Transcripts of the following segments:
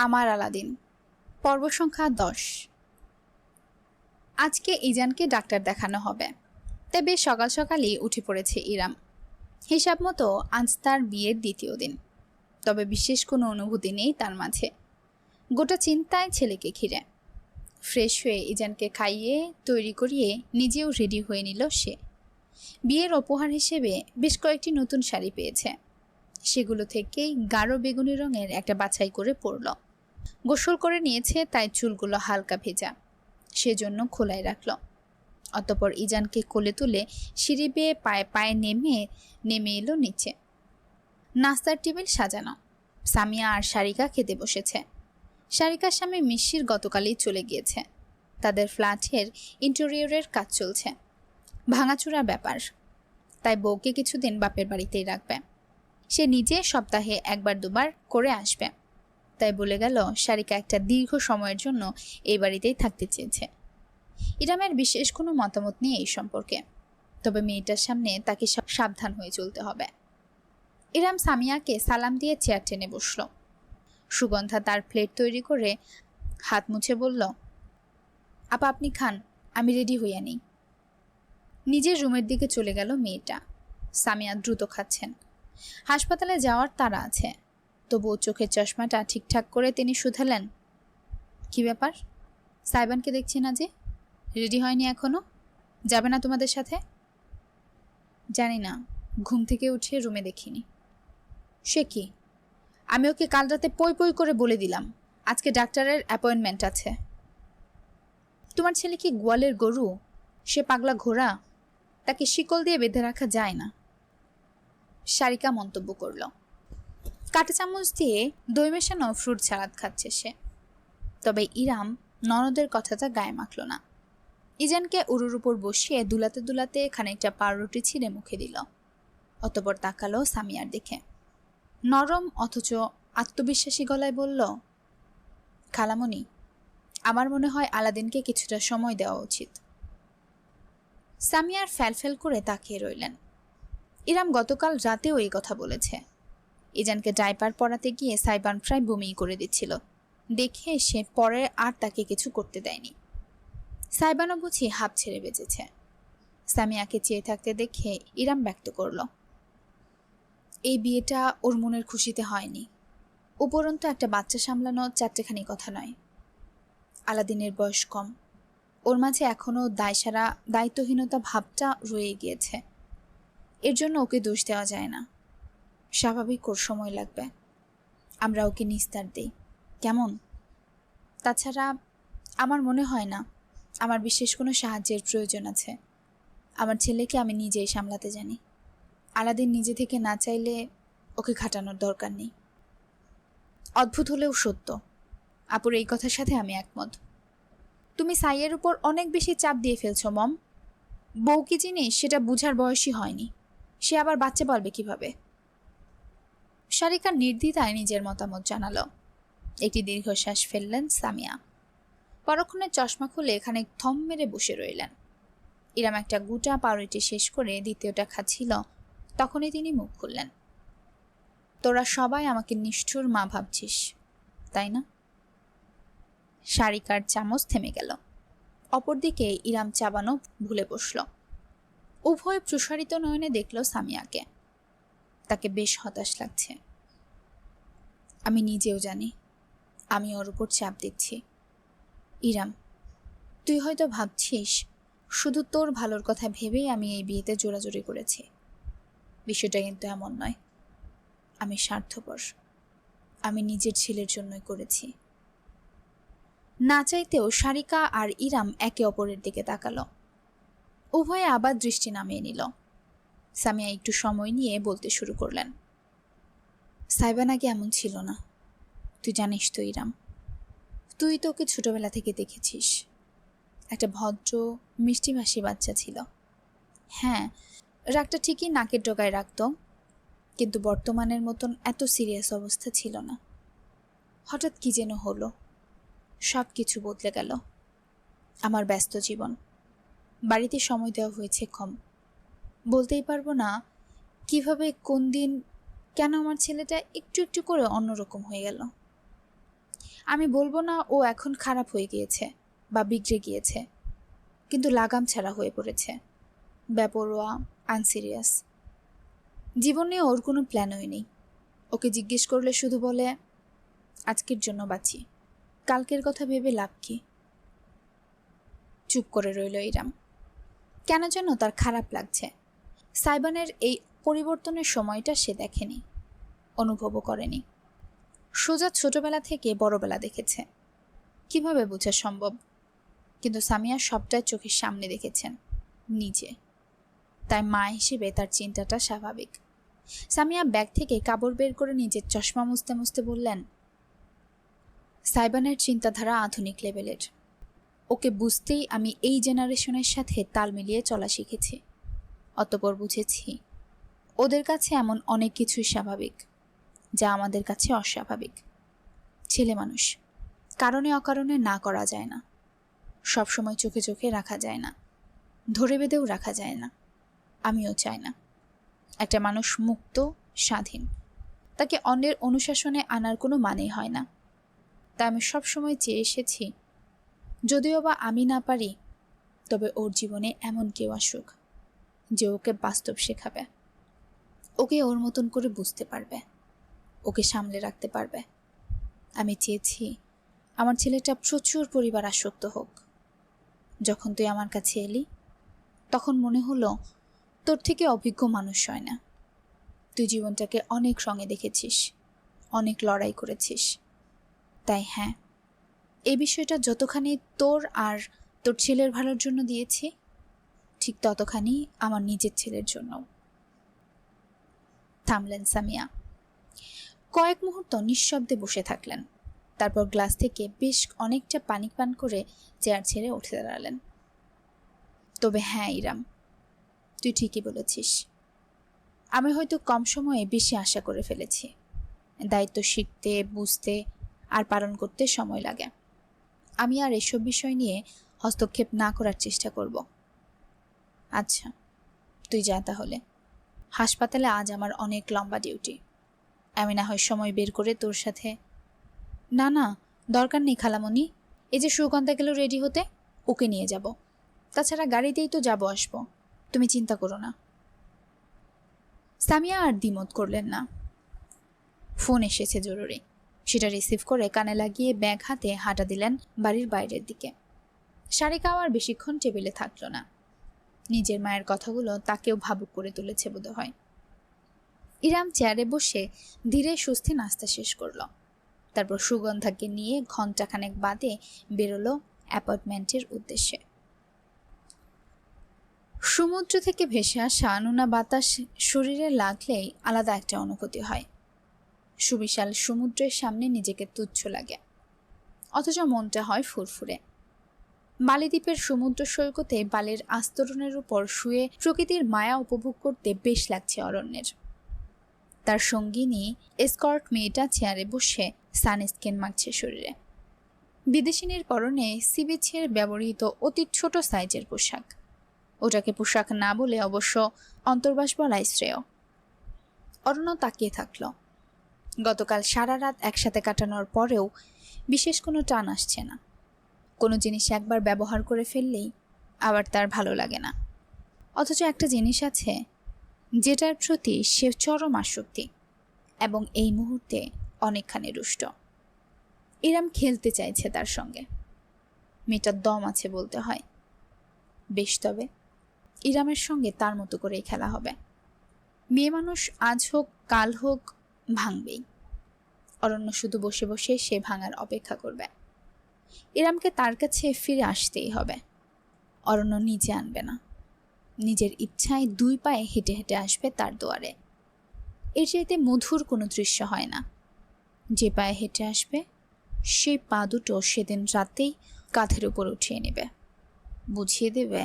আমার আলাদিন পর্ব সংখ্যা 10। আজকে ইজানকে ডাক্তার দেখানো হবে, তাই বেশ সকাল সকালই উঠে পড়েছে ইরাম। হিসাব মতো আজ তার বিয়ের দ্বিতীয় দিন, তবে বিশেষ কোনো অনুভূতি নেই তার মাঝে। গোটা চিন্তায় ছেলেকে ঘিরে। ফ্রেশ হয়ে ইজানকে খাইয়ে তৈরি করিয়ে নিজেও রেডি হয়ে নিল সে। বিয়ের উপহার হিসেবে বেশ কয়েকটি নতুন শাড়ি পেয়েছে, সেগুলো থেকেই গাঢ় বেগুনি রঙের একটা বাছাই করে পরল। গোসল করে নিয়েছে, তাই চুলগুলো হালকা ভেজা, সেজন্য খোলায় রাখল। অতঃপর ইজানকে কোলে তুলে সিঁড়ি বেয়ে পায়ে পায়ে নেমে এলো নিচে। নাস্তার টেবিল সাজানো। সামিয়া আর সারিকা খেতে বসেছে। সারিকার স্বামী মিশির গতকালই চলে গিয়েছে। তাদের ফ্ল্যাটের ইন্টেরিয়রের কাজ চলছে, ভাঙাচোরা ব্যাপার, তাই বউকে কিছুদিন বাপের বাড়িতেই রাখবে। সে নিজে সপ্তাহে একবার দুবার করে আসবে, তাই বলে গেল সারিকা একটা দীর্ঘ সময়ের জন্য এই বাড়িতেই থাকতে চেয়েছে। ইরামের বিশেষ কোনো মতামত নেই এই সম্পর্কে, তবে মেয়েটার সামনে তাকে সাবধান হয়ে চলতে হবে। ইরাম সামিয়াকে সালাম দিয়ে চেয়ার টেনে বসল। সুগন্ধা তার প্লেট তৈরি করে হাত মুছে বলল, আপা আপনি খান, আমি রেডি হইয়া নেই। নিজের রুমের দিকে চলে গেল মেয়েটা। সামিয়া দ্রুত খাচ্ছেন। হাসপাতালে যাওয়ার তাড়া আছে, তবুও চোখের চশমাটা ঠিকঠাক করে তিনি শুধালেন, কি ব্যাপার? সাইবানকে দেখছি না যে, রেডি হয়নি এখনো? যাবে না তোমাদের সাথে? জানি না, ঘুম থেকে উঠে রুমে দেখিনি। সে কি? আমি ওকে কাল রাতে পই পই করে বলে দিলাম আজকে ডাক্তারের অ্যাপয়েন্টমেন্ট আছে। তোমার ছেলে কি গোয়ালের গরু? সে পাগলা ঘোড়া, তাকে শিকল দিয়ে বেঁধে রাখা যায় না। সারিকা মন্তব্য করল। কাঁটা চামচ দিয়ে দই মেশানো ফ্রুট সালাদ খাচ্ছে সে। তবে ইরাম ননদের কথাটা গায়ে মাখল না। ইজানকে উরুর উপর বসিয়ে দুলাতে দুলাতে খানিকটা পাউরুটি ছিঁড়ে মুখে দিল। অতঃপর তাকালো সামিয়ার দিকে। নরম অথচ আত্মবিশ্বাসী গলায় বলল, খালামণি, আমার মনে হয় আলাদিনকে কিছুটা সময় দেওয়া উচিত। সামিয়ার ফ্যালফ্যাল করে তাকিয়ে রইলেন। ইরাম গতকাল রাতেও এই কথা বলেছে। ইজানকে ডাইপার পরাতে গিয়ে সাইবান প্রায় বমি করে দিচ্ছিল, দেখে এসে পরে আর তাকে কিছু করতে দেয়নি। সাইবানও বুঝি হাঁপ ছেড়ে বেঁচেছে। সামিয়াকে চেয়ে থাকতে দেখে ইরাম ব্যক্ত করল, এই বিয়েটা ওর মনের খুশিতে হয়নি। উপরন্তু একটা বাচ্চা সামলানো চারটেখানি কথা নয়। আলাদিনের বয়স কম, ওর মাঝে এখনও দায়সারা দায়িত্বহীনতা ভাবটা রয়ে গিয়েছে। এর জন্য ওকে দোষ দেওয়া যায় না। স্বাভাবিক ওর সময় লাগবে। আমরা ওকে নিস্তার দেই, কেমন? তাছাড়া আমার মনে হয় না আমার বিশেষ কোনো সাহায্যের প্রয়োজন আছে। আমার ছেলেকে আমি নিজেই সামলাতে জানি। আলাদিন নিজে থেকে না চাইলে ওকে খাটানোর দরকার নেই। অদ্ভুত হলেও সত্য, আপুর এই কথার সাথে আমি একমত। তুমি সাইয়ের উপর অনেক বেশি চাপ দিয়ে ফেলছো মম। বউ কি জিনিস সেটা বুঝার বয়সই হয়নি, সে আবার বাচ্চা পালবে কিভাবে? সারিকা নির্দ্বিধায় নিজের মতামত জানালো। একটি দীর্ঘশ্বাস ফেললেন সামিয়া। পরক্ষণে চশমা খুলে এখানে থম মেরে বসে রইলেন। ইরাম একটা গোটা পাউরুটি শেষ করে দ্বিতীয়টা খাচ্ছিল, তখনই তিনি মুখ খুললেন। তোরা সবাই আমাকে নিষ্ঠুর মা ভাবছিস, তাই না? সারিকার চামচ থেমে গেল। অপরদিকে ইরাম চাবানো ভুলে বসল। উভয় প্রসারিত নয়নে দেখল সামিয়াকে। তাকে বেশ হতাশ লাগছে। আমি নিজেও জানি আমি ওর উপর চাপ দিচ্ছি। ইরাম, তুই হয়তো ভাবছিস শুধু তোর ভালোর কথা ভেবেই আমি এই বিয়েতে জোরাজোরি করেছি। বিষয়টা কিন্তু এমন নয়। আমি স্বার্থপর। আমি নিজের ছেলের জন্যই করেছি। না চাইতেও সারিকা আর ইরাম একে অপরের দিকে তাকালো। উভয়ে আবার দৃষ্টি নামিয়ে নিল। সামিয়া একটু সময় নিয়ে বলতে শুরু করলেন, সাইবান আগে এমন ছিল না। তুই জানিস তো ইরাম, তুই তো ওকে ছোটবেলা থেকে দেখেছিস। একটা ভদ্র মিষ্টিভাষী বাচ্চা ছিল। হ্যাঁ, রাগটা ঠিকই নাকের ডগায় রাখত, কিন্তু বর্তমানের মতন এত সিরিয়াস অবস্থা ছিল না। হঠাৎ কি যেন হলো, সব কিছু বদলে গেল। আমার ব্যস্ত জীবন, বাড়িতে সময় দেওয়া হয়েছে কম। বলতেই পারবো না কিভাবে কোন দিন কেন আমার ছেলেটা একটু একটু করে অন্যরকম হয়ে গেল। আমি বলবো না ও এখন খারাপ হয়ে গিয়েছে বা বিগড়ে গিয়েছে, কিন্তু লাগাম ছাড়া হয়ে পড়েছে, বেপরোয়া, আনসিরিয়াস। জীবনে ওর কোনো প্ল্যানই নেই। ওকে জিজ্ঞেস করলে শুধু বলে, আজকের জন্য বাঁচি, কালকের কথা ভেবে লাভ কি। চুপ করে রইল ইরাম। কেন যেন তার খারাপ লাগছে। সাইবানের এই পরিবর্তনের সময়টা সে দেখেনি, অনুভবও করেনি। সোজা ছোটবেলা থেকে বড়বেলা দেখেছে, কিভাবে বোঝা সম্ভব। কিন্তু সামিয়া সবটাই চোখের সামনে দেখেছেন নিজে, তাই মা হিসেবে তার চিন্তাটা স্বাভাবিক। সামিয়া ব্যাগ থেকে কাপড় বের করে নিজের চশমা মুছতে মুছতে বললেন, সাইবানের চিন্তাধারা আধুনিক লেভেলের। ওকে বুঝতেই আমি এই জেনারেশনের সাথে তাল মিলিয়ে চলা শিখেছি। অতঃপর বুঝেছি ওদের কাছে এমন অনেক কিছুই স্বাভাবিক, যা আমাদের কাছে অস্বাভাবিক। ছেলে মানুষ, কারণে অকারণে না করা যায় না, সবসময় চোখে চোখে রাখা যায় না, ধরে বেঁধেও রাখা যায় না। আমিও চাই না একটা মানুষ মুক্ত, স্বাধীন, তাকে অন্যের অনুশাসনে আনার কোনো মানেই হয় না। তা আমি সবসময় চেয়ে এসেছি, যদিও বা আমি না পারি, তবে ওর জীবনে এমন কেউ আসুক যে ওকে বাস্তব শেখাবে, ওকে ওর মতন করে বুঝতে পারবে, ওকে সামলে রাখতে পারবে। আমি চেয়েছি আমার ছেলেটা প্রচুর পরিবার আসক্ত হোক। যখন তুই আমার কাছে এলি, তখন মনে হলো তোর থেকে অভিজ্ঞ মানুষ হয় না। তুই জীবনটাকে অনেক রঙে দেখেছিস, অনেক লড়াই করেছিস। তাই হ্যাঁ, এই বিষয়টা যতখানি তোর আর তোর ছেলের ভালোর জন্য দিয়েছি, ঠিক ততখানি আমার নিজের ছেলের জন্য। থামলেন সামিয়া। কয়েক মুহূর্ত নিঃশব্দে বসে থাকলেন। তারপর গ্লাস থেকে বেশ অনেকটা পানি পান করে চেয়ার ছেড়ে উঠে দাঁড়ালেন। তবে হ্যাঁ ইরাম, তুই ঠিকই বলেছিস। আমি হয়তো কম সময়ে বেশি আশা করে ফেলেছি। দায়িত্ব শিখতে, বুঝতে আর পালন করতে সময় লাগে। আমি আর এসব বিষয় নিয়ে হস্তক্ষেপ না করার চেষ্টা করব। আচ্ছা, তুই যা তাহলে। হাসপাতালে আজ আমার অনেক লম্বা ডিউটি। আমি না হয় সময় বের করে তোর সাথে। না না, দরকার নেই খালামণি। এই যে সুগন্ধা গেল রেডি হতে, ওকে নিয়ে যাব। তাছাড়া গাড়িতেই তো যাব আসবো, তুমি চিন্তা করো না। সামিয়া আর দ্বিমত করলেন না। ফোন এসেছে জরুরি, সেটা রিসিভ করে কানে লাগিয়ে ব্যাগ হাতে হাঁটা দিলেন বাড়ির বাইরের দিকে। সারিকা আর বেশিক্ষণ টেবিলে থাকলো না। নিজের মায়ের কথাগুলো তাকেও ভাবুক করে তুলেছে বোধ হয়। ইরাম চেয়ারে বসে ধীরে সুস্থে নাস্তা শেষ করলো। তারপর সুগন্ধাকে নিয়ে ঘণ্টাখানেক বাদে বেরোলো অ্যাপার্টমেন্টের উদ্দেশ্যে। সমুদ্র থেকে ভেসে আসা নোনা বাতাস শরীরে লাগলেই আলাদা একটা অনুভূতি হয়। সুবিশাল সমুদ্রের সামনে নিজেকে তুচ্ছ লাগে, অথচ মনটা হয় ফুরফুরে। বালিদ্বীপের সমুদ্র সৈকতে বালির আস্তরণের উপর শুয়ে প্রকৃতির মায়া উপভোগ করতে বেশ লাগছে অরণ্যের। তার সঙ্গিনী এসকর্ট মেয়েটা চেয়ারে বসে সানস্ক্রিন মাখছে শরীরে। বিদেশিনীর পরনে সিবিচের ব্যবহৃত অতি ছোট সাইজের পোশাক। ওটাকে পোশাক না বলে অবশ্য অন্তর্বাস বলাই শ্রেয়। অরণ্য তাকিয়ে থাকল। গতকাল সারা রাত একসাথে কাটানোর পরেও বিশেষ কোনো টান আসছে না। কোনো জিনিস একবার ব্যবহার করে ফেললেই আবার তার ভালো লাগে না। অথচ একটা জিনিস আছে যেটার প্রতি সে চরম আসক্তি, এবং এই মুহূর্তে অনেকখানি রুষ্ট। ইরাম খেলতে চাইছে তার সঙ্গে। মেয়েটার দম আছে বলতে হয়। বেশ, তবে ইরামের সঙ্গে তার মতো করেই খেলা হবে। মেয়ে মানুষ আজ হোক কাল হোক ভাঙবেই। অরণ্য শুধু বসে বসে সে ভাঙার অপেক্ষা করবে। ইরামকে তার কাছে ফিরে আসতেই হবে। অরণ্য নিজে আনবে না, নিজের ইচ্ছায় দুই পায়ে হেঁটে হেঁটে আসবে তার দুয়ারে। এর চাইতে মধুর কোনো দৃশ্য হয় না। যে পায়ে হেঁটে আসবে সেই পা দুটো সেদিন রাতেই কাঁধের উপর উঠিয়ে নেবে, বুঝিয়ে দেবে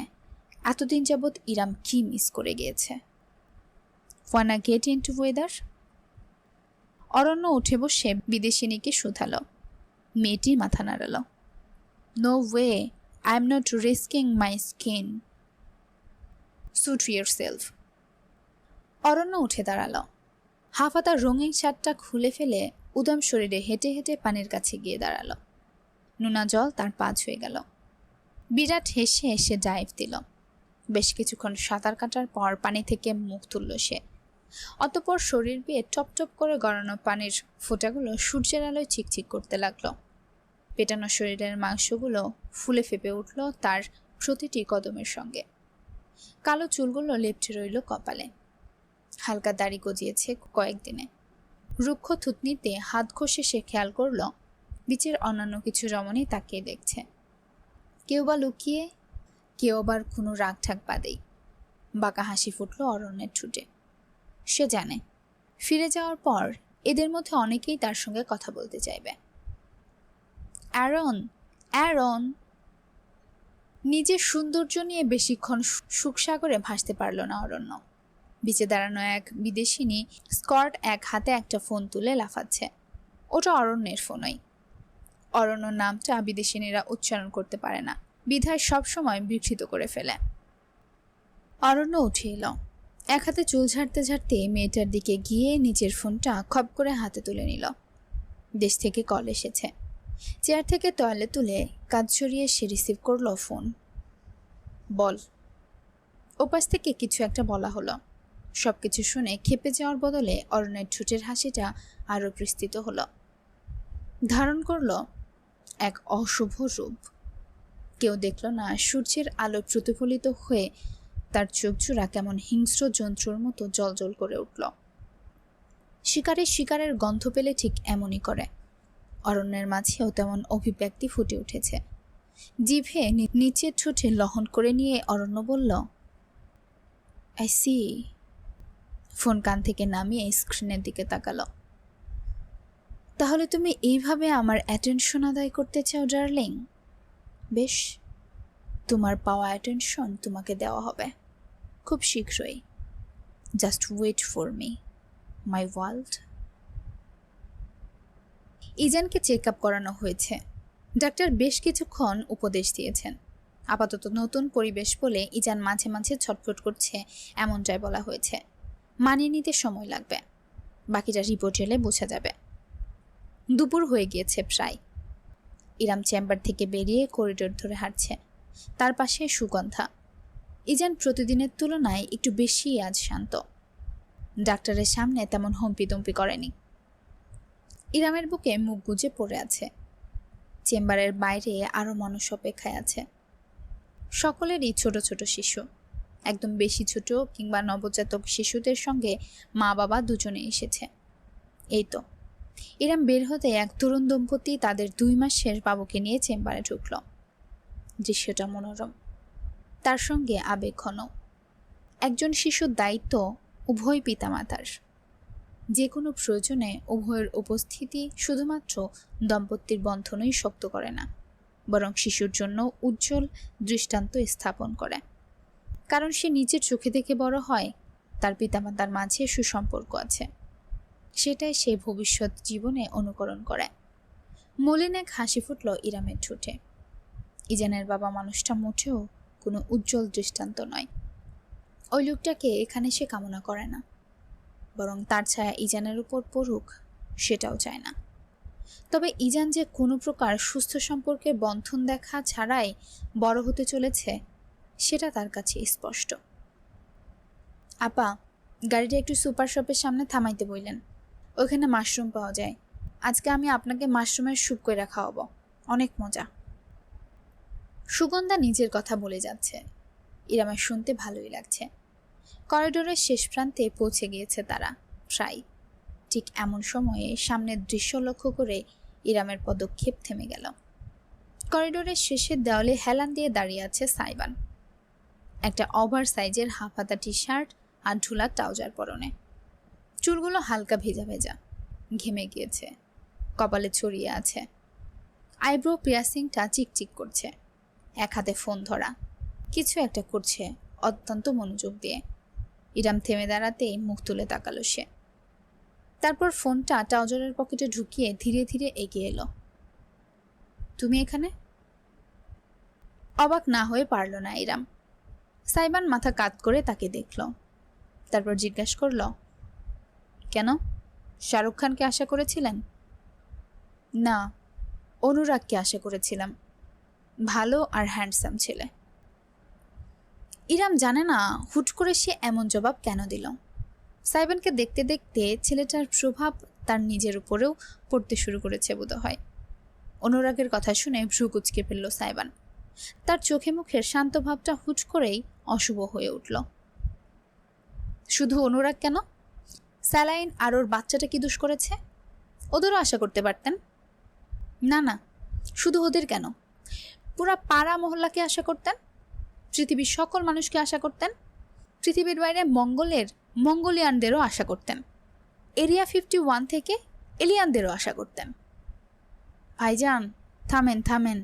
এতদিন যাবৎ ইরাম কি মিস করে গিয়েছে। Wanna get into weather. Aranya উঠে বসে বিদেশিনীকে শুধালো। মেয়েটি মাথা নাড়ালো। No way, I am not risking my skin. Suit yourself. Aranya উঠে দাঁড়ালো। হাফাতা রঙিন শার্টটা খুলে ফেলে উদাম শরীরে হেঁটে হেঁটে পানির কাছে গিয়ে দাঁড়ালো। নোনা জল তার পা ছুঁয়ে গেল। বিরাট হেসে হেসে ডাইভ দিল। বেশ কিছুক্ষণ সাঁতার কাটার পর পানি থেকে মুখ তুলল সে। অতঃপর শরীর বেয়ে টপ টপ করে গড়ানো পানির ফোঁটাগুলো সূর্যের আলোয় চিকচিক করতে লাগলো। পেটানো শরীরের মাংসগুলো ফুলে ফেপে উঠল তার প্রতিটি কদমের সঙ্গে। কালো চুলগুলো লেপ্টে রইল কপালে। হালকা দাড়ি গজিয়েছে কয়েকদিনে। রুক্ষ থুতনিতে হাত ঘষে সে খেয়াল করল বিচের অন্যান্য কিছু রমণী তাকিয়ে দেখছে। কেউ বা লুকিয়ে, কেউ আবার কোনো রাগঢাক বাদেই। বাঁকা হাসি ফুটল অরণ্যের ঠোঁটে। সে জানে ফিরে যাওয়ার পর এদের মধ্যে অনেকেই তার সঙ্গে কথা বলতে চাইবে। Aaron, Aaron! নিজের সৌন্দর্য নিয়ে বেশিক্ষণ সুখসাগরে ভাসতে পারল না অরণ্য। বিচে দাঁড়ানো এক বিদেশিনী স্কট এক হাতে একটা ফোন তুলে লাফাচ্ছে। ওটা অরণ্যের ফোনই। অরণ্য নামটা বিদেশিনীরা উচ্চারণ করতে পারে না, বিধায় সবসময় বিকৃত করে ফেলে। অরণ্য উঠে এলো। এক হাতে চুল ঝাড়তে ঝাড়তে মেয়েটার দিকে গিয়ে নিজের ফোনটা খপ করে হাতে তুলে নিল। দেশ থেকে কল এসেছে। চেয়ার থেকে টয়লেট তুলে কাজ সরিয়ে সে রিসিভ করলো ফোন। বল। ওপাশ থেকে কিছু একটা বলা হলো। সবকিছু শুনে ক্ষেপে যাওয়ার বদলে অরণ্যের ঠোঁটের হাসিটা আরো বিস্তৃত হলো। ধারণ করল এক অশুভ রূপ। কেউ দেখল না সূর্যের আলো প্রতিফলিত হয়ে তার চোখ জোড়া কেমন হিংস্র জন্তুর মতো জ্বলজ্বল করে উঠল। শিকারের গন্ধ পেলে ঠিক এমনই করে। অরণ্যের মাঝেও তেমন অভিব্যক্তি ফুটে উঠেছে। জিভে নিচের ঠোঁটে লহন করে নিয়ে অরণ্য বলল, আই সি। ফোন কান থেকে নামিয়ে স্ক্রিনের দিকে তাকালো। তাহলে তুমি এইভাবে আমার অ্যাটেনশন আদায় করতে চাও ডার্লিং? বেশ, তোমার পাওয়া অ্যাটেনশন তোমাকে দেওয়া হবে খুব শীঘ্রই। Just wait for me, my world. ইজানকে চেক আপ করানো হয়েছে। ডাক্তার বেশ কিছুক্ষণ উপদেশ দিয়েছেন। আপাতত নতুন পরিবেশ বলে ইজান মাঝে মাঝে ছটফট করছে এমনটাই বলা হয়েছে। মানিয়ে নিতে সময় লাগবে। বাকিটা রিপোর্ট এলে বোঝা যাবে। দুপুর হয়ে গিয়েছে প্রায়। ইরাম চেম্বার থেকে বেরিয়ে করিডোর ধরে হাঁটছে। তার পাশে সুগন্ধা। ইজান প্রতিদিনের তুলনায় একটু বেশি আজ শান্ত। ডাক্তারের সামনে তেমন হম্পিতম্পি করেনি। ইরামের বুকে মুখ গুজে পড়ে আছে। চেম্বারের বাইরে আরো মানুষ অপেক্ষায় আছে। সকলেরই ছোট ছোট শিশু। একদম বেশি ছোট কিংবা নবজাতক শিশুদের সঙ্গে মা বাবা দুজনে এসেছে। এই তো ইরাম বের হতে এক তরুণ দম্পতি তাদের 2 মাসের বাবুকে নিয়ে চেম্বারে ঢুকল। দৃশ্যটা মনোরম, তার সঙ্গে আবেগঘন। একজন শিশুর দায়িত্ব উভয় পিতামাতার। যে কোনো প্রয়োজনে উভয়ের উপস্থিতি শুধুমাত্র দম্পতির বন্ধনই শক্ত করে না, বরং শিশুর জন্য উজ্জ্বল দৃষ্টান্ত স্থাপন করে। কারণ সে নিজের চোখে দেখে বড় হয় তার পিতামাতার মাঝে সুসম্পর্ক আছে। সেটাই সে ভবিষ্যৎ জীবনে অনুকরণ করে। মলিন এক হাসি ফুটল ইরামের ঠোঁটে। ইজানের বাবা মানুষটা মোটেও কোনো উজ্জ্বল দৃষ্টান্ত নয়। ওই লোকটাকে এখানে সে কামনা করে না, বরং তার ছায়া ইজানের উপর পড়ুক সেটাও চায় না। তবে ইজান যে কোনো প্রকার সুস্থ সম্পর্কের বন্ধন দেখা ছাড়াই বড় হতে চলেছে সেটা তার কাছে স্পষ্ট। আপা, গাড়িটা একটু সুপার শপের সামনে থামাইতে বললেন। ওইখানে মাশরুম পাওয়া যায়। আজকে আমি আপনাকে মাশরুমের স্যুপ কইরা খাওয়াবো, অনেক মজা। সুগন্ধা নিজের কথা বলে যাচ্ছে। ইরামের শুনতে ভালোই লাগছে। করিডোরের শেষ প্রান্তে পৌঁছে গিয়েছে তারা প্রায়। ঠিক এমন সময়ে সামনের দৃশ্য লক্ষ্য করে ইরামের পদক্ষেপ থেমে গেল। করিডোরের শেষের দেওয়ালে হেলান দিয়ে দাঁড়িয়ে আছে সাইবান। একটা ওভার সাইজের হাফ হাতা টি শার্ট আর ঢুলা ট্রাউজার পরনে। চুলগুলো হালকা ভেজা ভেজা, ঘেমে গিয়েছে, কপালে ছড়িয়ে আছে। আইব্রো পিয়ার্সিংটা চিকচিক করছে। এক হাতে ফোন ধরা, কিছু একটা করছে অত্যন্ত মনোযোগ দিয়ে। ইরাম থেমে দাঁড়াতেই মুখ তুলে তাকালো সে। তারপর ফোনটা ট্রাউজারের পকেটে ঢুকিয়ে ধীরে ধীরে এগিয়ে এলো। তুমি এখানে? অবাক না হয়ে পারল না ইরাম। সাইবান মাথা কাত করে তাকে দেখল। তারপর জিজ্ঞাসা করল, কেন? শাহরুখ খানকে আশা করেছিলেন? না, অনুরাগকে আশা করেছিলাম, ভালো আর হ্যান্ডসাম ছেলে। ইরাম জানে না হুট করে সে এমন জবাব কেন দিল। সাইবানকে দেখতে দেখতে ছেলেটার প্রভাব তার নিজের উপরেও পড়তে শুরু করেছে বোধহয়। অনুরাগের কথা শুনে ভ্রু কুঁচকে ফেলল সাইবান। তার চোখে মুখের শান্ত ভাবটা হুট করেই অশুভ হয়ে উঠল। শুধু অনুরাগ কেন? স্যালাইন আর ওর বাচ্চাটা কি দোষ করেছে? ওদেরও আশা করতে পারতেন। না না, শুধু ওদের কেন, পুরা পাড়া মহল্লাকে আশা করতেন, পৃথিবীর সকল মানুষকে আশা করতেন, পৃথিবীর বাইরে মঙ্গোলিয়ানদেরও আশা করতেন, এরিয়া 51 থেকে এলিয়ানদেরও আশা করতেন। ভাইজান, থামেন থামেন,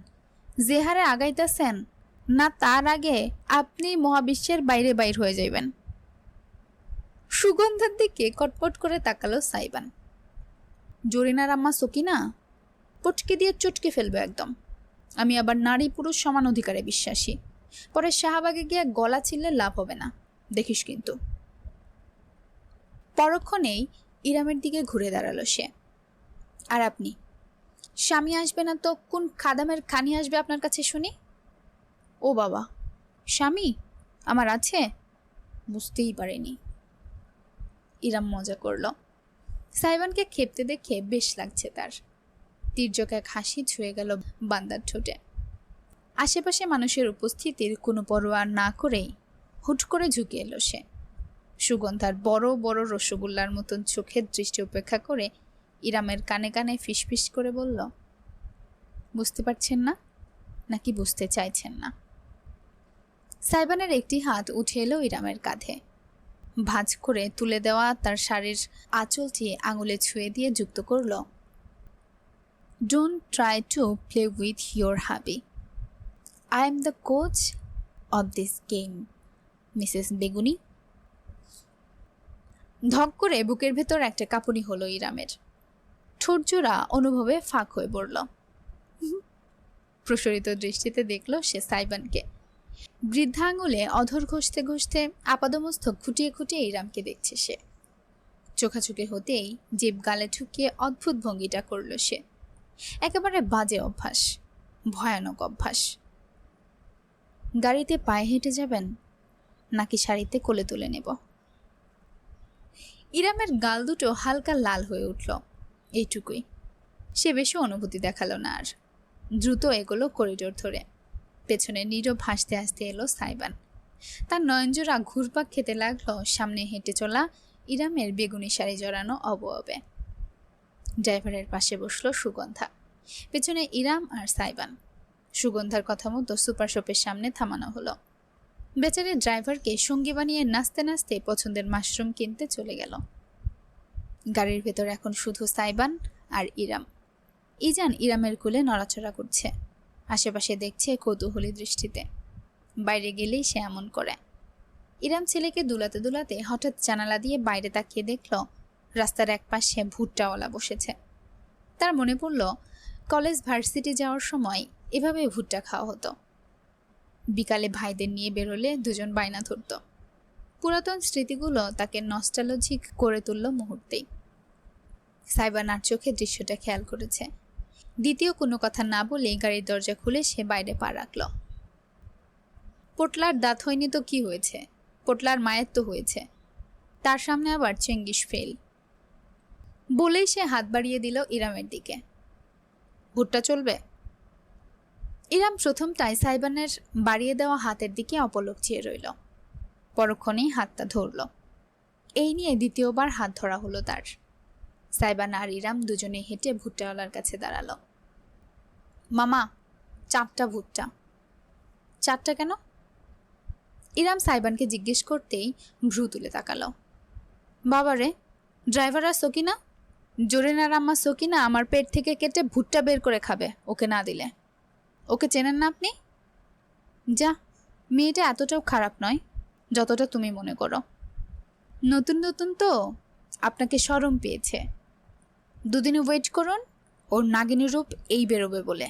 যে হারে আগাইতেছেন না তার আগে আপনি মহাবিশ্বের বাইরে বাইর হয়ে যাইবেন। সুগন্ধার দিকে কটপট করে তাকালো সাইবান। জরিনার আম্মা সকিনা পটকে দিয়ে চটকে ফেলবে একদম। আমি আবার নারী পুরুষ সমান অধিকারে বিশ্বাসী। পরে শাহবাগে গিয়ে গলা ছিললে লাভ হবে না, দেখিস কিন্তু। পরক্ষণেই ইরামের দিকে ঘুরে দাঁড়ালো সে। আর আপনি? স্বামী আসবে না তো কোন খাদামের খানি আসবে আপনার কাছে শুনি? ও বাবা, স্বামী আমার আছে? বুঝতেই পারেনি। ইরাম মজা করল। সাইবানকে খেপতে দেখে বেশ লাগছে তার। তীর্যক এক হাসি ছুঁয়ে গেল বান্দার ঠোঁটে। আশেপাশে মানুষের উপস্থিতির কোনো পরোয়া না করেই হুট করে ঝুঁকে এলো সে। সুগন্ধার বড় বড় রসগোল্লার মতন চোখের দৃষ্টি উপেক্ষা করে ইরামের কানে কানে ফিসফিস করে বলল, বুঝতে পারছেন না নাকি বুঝতে চাইছেন না? সাইবানের একটি হাত উঠে এলো ইরামের কাঁধে। ভাঁজ করে তুলে দেওয়া তার শাড়ির আঁচলটি আঙুলে ছুঁয়ে দিয়ে যুক্ত করল, don't try to play with your hubby. I am the coach of this game, Mrs Beguni. ধক করে বুকের ভেতর একটা কাঁপুনি হলো ইরামের। ঠোঁটজোড়া অনুভবে ফাঁক হয়ে পড়ল। প্রসারিত দৃষ্টিতে দেখল সে সাইবানকে। বৃদ্ধা আঙুলে অধর ঘষতে ঘষতে আপাদমস্তক খুঁটিয়ে খুঁটিয়ে ইরামকে দেখছে সে। চোখাচোখি হতেই জিভ গালে ঠুকিয়ে অদ্ভুত ভঙ্গিটা করল সে। একেবারে বাজে অভ্যাস, ভয়ানক অভ্যাস। গাড়িতে পায়ে হেঁটে যাবেন নাকি শাড়িতে কোলে তুলে নেব? ইরামের গাল দুটো হালকা লাল হয়ে উঠল, এইটুকুই। সে বেশি অনুভূতি দেখালো না আর। দ্রুত এগোলো করিডোর ধরে। পেছনে নীরব হাসতে হাসতে এলো সাইবান। তার নয়নজোড়া ঘুরপাক খেতে লাগলো সামনে হেঁটে চলা ইরামের বেগুনি শাড়ি জড়ানো অবয়বে। ড্রাইভারের পাশে বসলো সুগন্ধা, পেছনে ইরাম আর সাইবান। সুগন্ধার কথা মতো সুপার শপের সামনে থামানো হলো। বেচারে ড্রাইভারকে সঙ্গী বানিয়ে নাচতে নাচতে পছন্দের মাশরুম কিনতে চলে গেল। গাড়ির ভেতর এখন শুধু সাইবান আর ইরাম। ইজান ইরামের কোলে নড়াচড়া করছে, আশেপাশে দেখছে কৌতূহলী দৃষ্টিতে। বাইরে গেলেই সে এমন করে। ইরাম ছেলেকে দুলাতে দুলাতে হঠাৎ জানালা দিয়ে বাইরে তাকিয়ে দেখল রাস্তার এক পাশে ভুট্টাওয়ালা বসেছে। তার মনে পড়ল কলেজ ভার্সিটি যাওয়ার সময় এভাবে ভুট্টা খাওয়া হতো। বিকালে ভাইদের নিয়ে বেরোলে দুজন বায়না ধরত। পুরাতন স্মৃতিগুলো তাকে নস্টালজিক করে তুলল মুহূর্তেই। সাইবান আর চোখে দৃশ্যটা খেয়াল করেছে। দ্বিতীয় কোনো কথা না বলে গাড়ির দরজা খুলে সে বাইরে পা রাখল। পোটলার দাঁত হয়নি তো কি হয়েছে, পোটলার মায়ের তো হয়েছে, তার সামনে আবার চেঙ্গিস ফেল। বলেই সে হাত বাড়িয়ে দিল ইরামের দিকে। ভুট্টা চলবে? ইরাম প্রথমটাই সাইবানের বাড়িয়ে দেওয়া হাতের দিকে অপলক চেয়ে রইল। পরক্ষণেই হাতটা ধরল। এই নিয়ে দ্বিতীয়বার হাত ধরা হলো তার। সাইবান আর ইরাম দুজনে হেঁটে ভুট্টাওয়ালার কাছে দাঁড়ালো। মামা, 4টা ভুট্টা। 4টা কেন? ইরাম সাইবানকে জিজ্ঞেস করতেই ভ্রু তুলে তাকালো। বাবারে, ড্রাইভার আর সকিনা, জোরেনার আম্মা সকিনা আমার পেট থেকে কেটে ভুট্টা বের করে খাবে ওকে না দিলে। ওকে চেনেন না আপনি? যা, মেয়েটা এতটাও খারাপ নয় যতটা তুমি মনে করো। নতুন নতুন তো আপনাকে শরম পেয়েছে। দুদিন ওয়েট করুন, ওর নাগিনী রূপ এই বেরোবে বলে।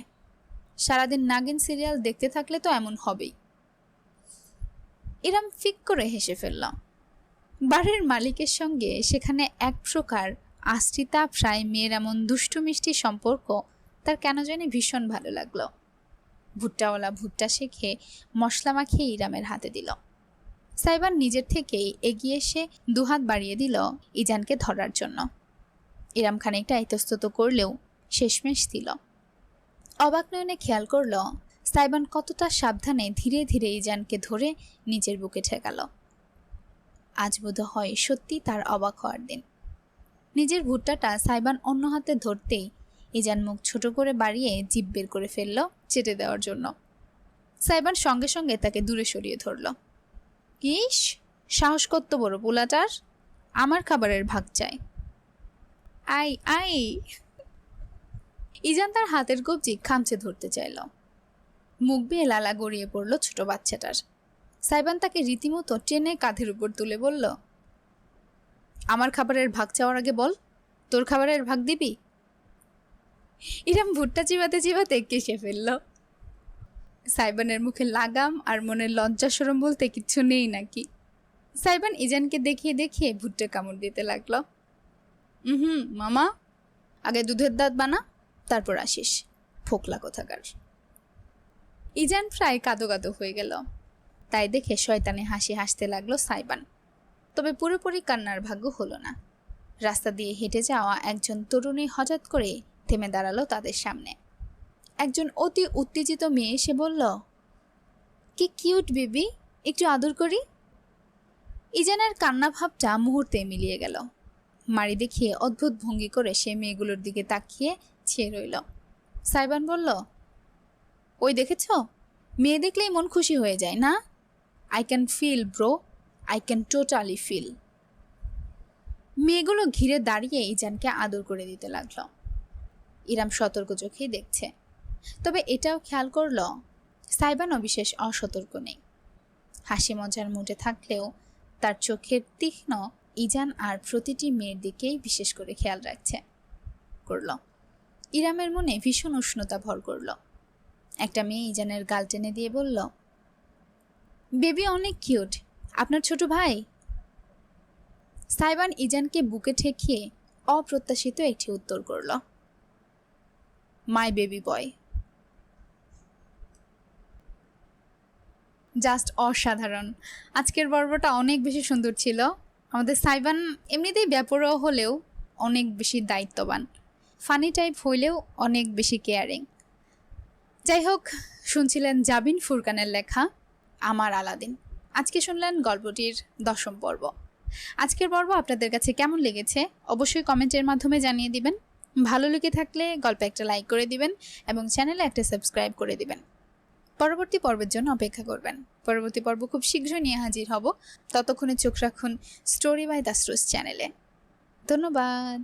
সারাদিন নাগিন সিরিয়াল দেখতে থাকলে তো এমন হবেই। ইরাম ফিক করে হেসে ফেলল। বাড়ির মালিকের সঙ্গে সেখানে এক প্রকার আশ্রিতা প্রায় মেয়ের এমন দুষ্টু মিষ্টি সম্পর্ক তার কেন জানি ভীষণ ভালো লাগলো। ভুট্টাওয়ালা ভুট্টা শেখে মশলা মাখিয়ে ইরামের হাতে দিল। সাইবান নিজের থেকেই এগিয়ে এসে দুহাত বাড়িয়ে দিল ইজানকে ধরার জন্য। ইরাম খানিকটা ইতস্তত করলেও শেষমেশ দিল। অবাক নয়নে খেয়াল করল সাইবান কতটা সাবধানে ধীরে ধীরে ইজানকে ধরে নিজের বুকে ঠেকাল। আজ বোধ হয় সত্যি তার অবাক হওয়ার দিন। নিজের ভুট্টাটা সাইবান অন্য হাতে ধরতেই ইজান মুখ ছোট করে বাড়িয়ে জিভ বের করে ফেলল চেটে দেওয়ার জন্য। সাইবান সঙ্গে সঙ্গে তাকে দূরে সরিয়ে ধরল। কিস, সাহস কত বড় পোলাটার, আমার খাবারের ভাগ চাই। I I. ইজান তার হাতের কবজি খামচে ধরতে চাইল। মুখ বেয়ে লালা গড়িয়ে পড়ল ছোট বাচ্চাটার। সাইবান তাকে রীতিমতো টেনে কাঁধের উপর তুলে বলল, আমার খাবারের ভাগ চাওয়ার আগে বল, তোর খাবারের ভাগ দিবি? ইরাম ভুট্টা চিবাতে চিবাতে কেসে ফেলল। সাইবানের মুখে লাগাম আর মনের লজ্জা শরম বলতে কিচ্ছু নেই নাকি। সাইবান ইজানকে দেখিয়ে দেখিয়ে ভুট্টে কামড় দিতে লাগলো। মামা, আগে দুধের দাঁত বানা, তারপর আসিস, ফোকলা কোথাকার। ইজান প্রায় কাঁদো কাঁদো হয়ে গেল। তাই দেখে শয়তানে হাসি হাসতে লাগলো সাইবান। তবে পুরোপুরি কান্নার ভাগ্য হলো না। রাস্তা দিয়ে হেঁটে যাওয়া একজন তরুণী হঠাৎ করে থেমে দাঁড়ালো তাদের সামনে। একজন অতি উত্তেজিত মেয়ে এসে বলল, কি কিউট বেবি, একটু আদর করি। ইজানের কান্না ভাবটা মুহূর্তে মিলিয়ে গেল। মারি দেখিয়ে অদ্ভুত ভঙ্গি করে সে মেয়েগুলোর দিকে তাকিয়ে ছেয়ে রইল। সাইবান বলল, ওই দেখেছ, মেয়ে দেখলেই মন খুশি হয়ে যায় না? I can feel bro, I can totally feel. মেয়েগুলো ঘিরে দাঁড়িয়ে ইজানকে আদর করে দিতে লাগলো। ইরাম সতর্ক চোখেই দেখছে। তবে এটাও খেয়াল করল সাইবানও বিশেষ অসতর্ক নেই। হাসি মজার মুডে থাকলেও তার চোখের তীক্ষ্ণ ইজান আর প্রতিটি মেয়ের দিকেই বিশেষ করে খেয়াল রাখছে করল। ইরামের মনে ভীষণ উষ্ণতা ভর করল। একটা মেয়ে ইজানের গাল টেনে দিয়ে বলল, বেবি অনেক কিউট, আপনার ছোট ভাই? সাইবান ইজানকে বুকে ঠেকিয়ে অপ্রত্যাশিত একটি উত্তর করল, মাই বেবি বয়। জাস্ট অসাধারণ। আজকের পর্বটা অনেক বেশি সুন্দর ছিল। আমাদের সাইবান এমনিতেই বেপরোয়া হলেও অনেক বেশি দায়িত্ববান, ফানি টাইপ হইলেও অনেক বেশি কেয়ারিং। যাই হোক, শুনছিলেন জাবিন ফুরকানের লেখা আমার আলাদিন। আজকে শুনলেন গল্পটির 10ম পর্ব। আজকের পর্ব আপনাদের কাছে কেমন লেগেছে অবশ্যই কমেন্টের মাধ্যমে জানিয়ে দিবেন। ভালো লেগে থাকলে গল্পে একটা লাইক করে দিবেন এবং চ্যানেলে একটা সাবস্ক্রাইব করে দিবেন। পরবর্তী পর্বের জন্য অপেক্ষা করবেন। পরবর্তী পর্ব খুব শীঘ্রই নিয়ে হাজির হব। ততক্ষণে চোখ রাখুন স্টোরি বাই দাসরুস চ্যানেলে। ধন্যবাদ।